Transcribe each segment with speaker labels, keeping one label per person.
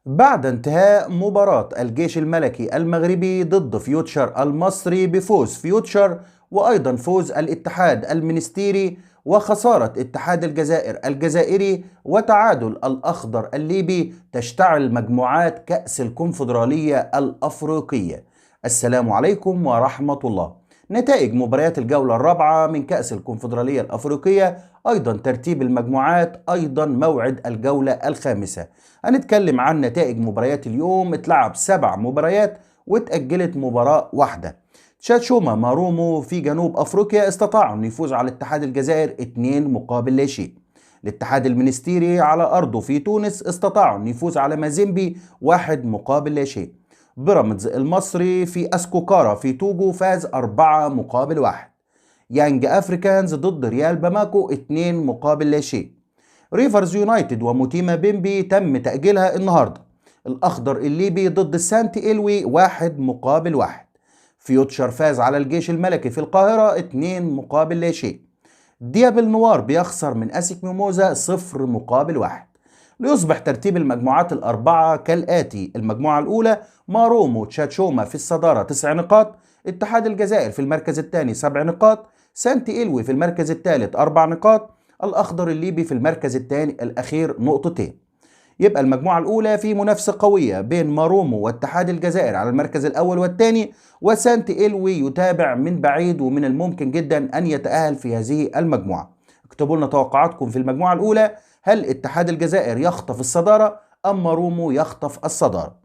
Speaker 1: بعد انتهاء مباراة الجيش الملكي المغربي ضد فيوتشر المصري بفوز فيوتشر وأيضا فوز الاتحاد المنستيري وخسارة اتحاد الجزائر الجزائري وتعادل الأخضر الليبي، تشتعل مجموعات كأس الكونفدرالية الأفريقية. السلام عليكم ورحمة الله. نتائج مباريات الجولة الرابعة من كأس الكونفدرالية الأفريقية، أيضا ترتيب المجموعات، أيضا موعد الجولة الخامسة. هنتكلم عن نتائج مباريات اليوم. اتلعب 7 مباريات واتأجلت مباراة واحدة. تشاتشوما مارومو في جنوب أفريقيا استطاعوا أن يفوز على اتحاد الجزائر 2 مقابل لا شيء. الاتحاد المنستيري على أرضه في تونس استطاعوا أن يفوز على مازيمبي 1 مقابل لا شيء. بيراميدز المصري في أسكوكارا في توجو فاز 4 مقابل 1. يانج أفريكانز ضد ريال باماكو 2 مقابل لا شيء. ريفرز يونايتد وموتيما بيمبي تم تأجيلها النهاردة. الأخضر الليبي ضد السانتي إلوي 1 مقابل 1. فيوتشر فاز على الجيش الملكي في القاهرة 2 مقابل لا شيء. ديابل نوار بيخسر من أسيك ميموزا 0 مقابل 1. ليصبح ترتيب المجموعات الأربعة كالآتي: المجموعة الأولى مارومو تشاتشوما في الصدارة 9 نقاط، اتحاد الجزائر في المركز الثاني 7 نقاط، سانتي إلوي في المركز الثالث 4 نقاط، الأخضر الليبي في المركز الثاني الأخير نقطتين. يبقى المجموعة الأولى في منافسة قوية بين مارومو واتحاد الجزائر على المركز الأول والثاني، وسانتي إلوي يتابع من بعيد ومن الممكن جدا أن يتأهل في هذه المجموعة. اكتبوا لنا توقعاتكم في المجموعة الأولى. هل اتحاد الجزائر يخطف الصدارة أم مارومو يخطف الصدارة؟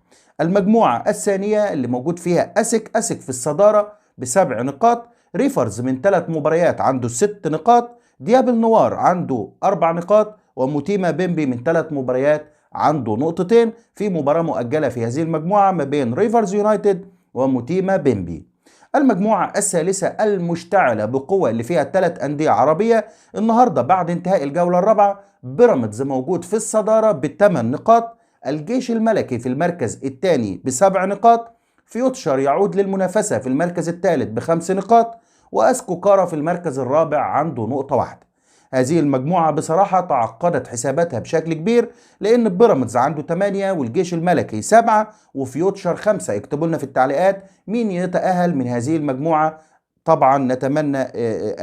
Speaker 1: المجموعة الثانية اللي موجود فيها أسك في الصدارة ب7 نقاط، ريفرز من 3 مباريات عنده 6 نقاط، ديابل نوار عنده 4 نقاط، وموتيما بيمبي من 3 مباريات عنده نقطتين في مباراة مؤجلة في هذه المجموعة ما بين ريفرز يونايتد وموتيما بيمبي. المجموعة الثالثة المشتعلة بقوة اللي فيها 3 أندية عربية. النهاردة بعد انتهاء الجولة الرابعة بيراميدز موجود في الصدارة ب8 نقاط، الجيش الملكي في المركز الثاني ب7 نقاط، فيوتشر يعود للمنافسة في المركز الثالث ب5 نقاط، وأسكوكارا في المركز الرابع عنده نقطة واحدة. هذه المجموعة بصراحة تعقدت حساباتها بشكل كبير، لأن بيراميدز عنده 8 والجيش الملكي 7 وفيوتشر 5. اكتبوا لنا في التعليقات مين يتأهل من هذه المجموعة. طبعا نتمنى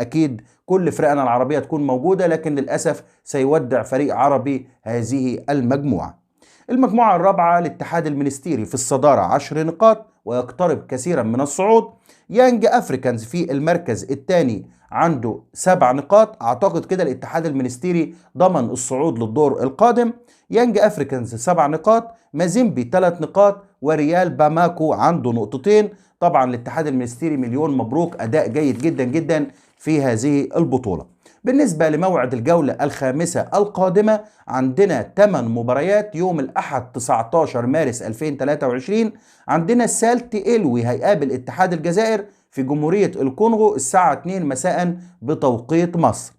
Speaker 1: أكيد كل فرقنا العربية تكون موجودة، لكن للأسف سيودع فريق عربي هذه المجموعة. المجموعة الرابعة الاتحاد المنستيري في الصدارة 10 نقاط ويقترب كثيرا من الصعود. يانج أفريكانز في المركز الثاني عنده 7 نقاط. أعتقد كده الاتحاد المنستيري ضمن الصعود للدور القادم. يانج أفريكانز 7 نقاط، مازيمبي 3 نقاط، وريال باماكو عنده نقطتين. طبعا الاتحاد المنستيري مليون مبروك، أداء جيد جدا جدا في هذه البطولة. بالنسبة لموعد الجولة الخامسة القادمة عندنا 8 مباريات. يوم الأحد 19 مارس 2023 عندنا سالتي إلوي هيقابل اتحاد الجزائر في جمهورية الكونغو الساعة 2 مساء بتوقيت مصر.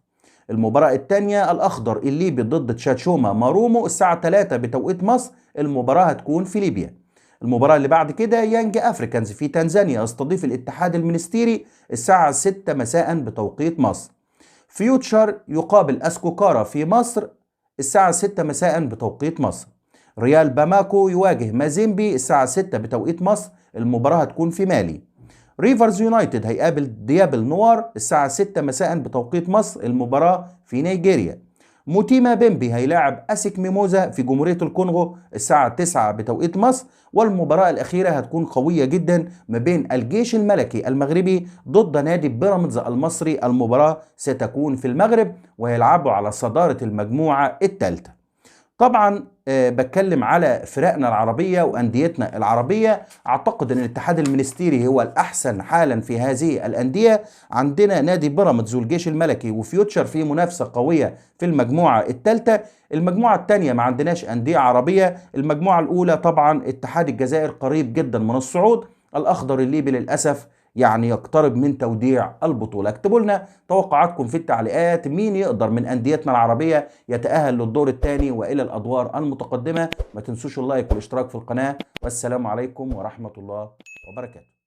Speaker 1: المباراة الثانية الأخضر الليبي ضد تشاتشوما مارومو الساعة 3 بتوقيت مصر، المباراة هتكون في ليبيا. المباراة اللي بعد كده يانج أفريكانز في تنزانيا يستضيف الاتحاد المنستيري الساعة 6 مساء بتوقيت مصر. فيوتشر يقابل أسكوكارا في مصر الساعة 6 مساء بتوقيت مصر. ريال باماكو يواجه مازيمبي الساعة 6 بتوقيت مصر، المباراة هتكون في مالي. ريفرز يونايتد هيقابل ديابل نوار الساعة 6 مساء بتوقيت مصر، المباراة في نيجيريا. موتيما بيمبي هيلاعب أسيك ميموزا في جمهورية الكونغو الساعة 9 بتوقيت مصر، والمباراة الأخيرة هتكون قوية جدا ما بين الجيش الملكي المغربي ضد نادي بيراميدز المصري. المباراة ستكون في المغرب وهيلعبوا على صدارة المجموعة الثالثة. طبعا بتكلم على فرقنا العربية وأنديتنا العربية. أعتقد أن الاتحاد المنستيري هو الأحسن حالا في هذه الأندية. عندنا نادي بيراميدز والجيش الملكي وفيوتشر في منافسة قوية في المجموعة الثالثة. المجموعة الثانية ما عندناش أندية عربية. المجموعة الأولى طبعا اتحاد الجزائر قريب جدا من الصعود، الأخضر الليبي للأسف يعني يقترب من توديع البطولة. اكتبوا لنا توقعاتكم في التعليقات مين يقدر من أنديتنا العربية يتأهل للدور الثاني وإلى الأدوار المتقدمة. ما تنسوش اللايك والاشتراك في القناة، والسلام عليكم ورحمة الله وبركاته.